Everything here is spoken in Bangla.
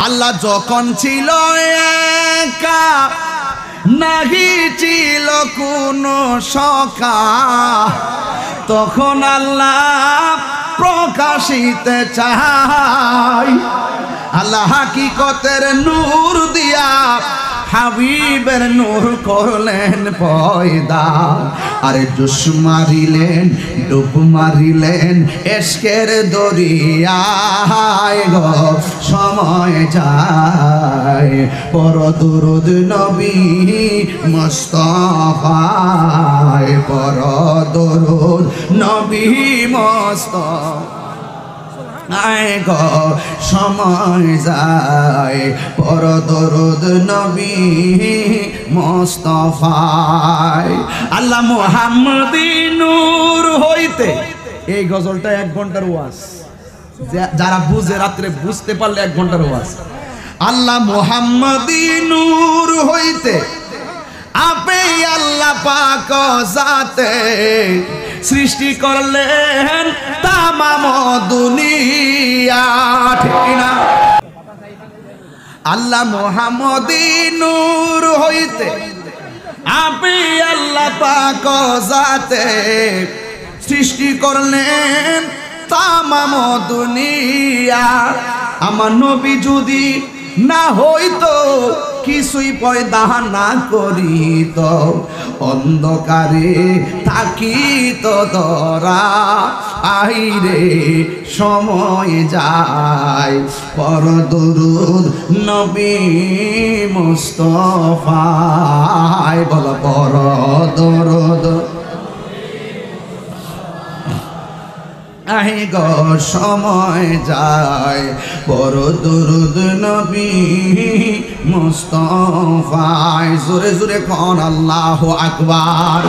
আল্লাহ যখন ছিল একা, নাহি ছিল কোনো সখা, তখন আল্লাহ প্রকাশিতে চাই। আল্লাহ হাকিকতের নূর দিয়া হাবিবের নূর করলেন পয়দা। আরে জোশ মারিলেন, ডুব মারিলেন এশকের দরিয়ায় গো, সময় যায় পর দুরুদ নবী মুস্তাফায়, পর দুরুদ নবী মুস্তাফা আয় গো, সময় যায় পর দরুদ নবী মুস্তাফায়। আল্লাহ মুহাম্মদী নূর হইতে, এই গজলটা 1 ঘন্টার ওয়াজ, যারা বুঝে রাত্রে বুঝতে পারলে 1 ঘন্টার ওয়াজ। আল্লাহ মুহাম্মদী নূর হইতে আপে আল্লাহ পাক জাতে সৃষ্টি করলেন তামাম দুনিয়া, ঠিক না? আল্লাহ মুহাম্মদী নূর হইতে আপে আল্লাহ পাক জাতে সৃষ্টি করলেন তামাম দুনিয়া। আমার নবী যদি না হইতো, কিছুই পয়দা না করিত, অন্ধকারে থাকিত ধরা, আইরে সময় যায় পর দুরুদ নবী মুস্তাফায়, বল পর দুরুদ আহে গো, সময় যায় পর দুরুদ নবী মুস্তাফায়। জোরে জোরে কোন আল্লাহু আকবার।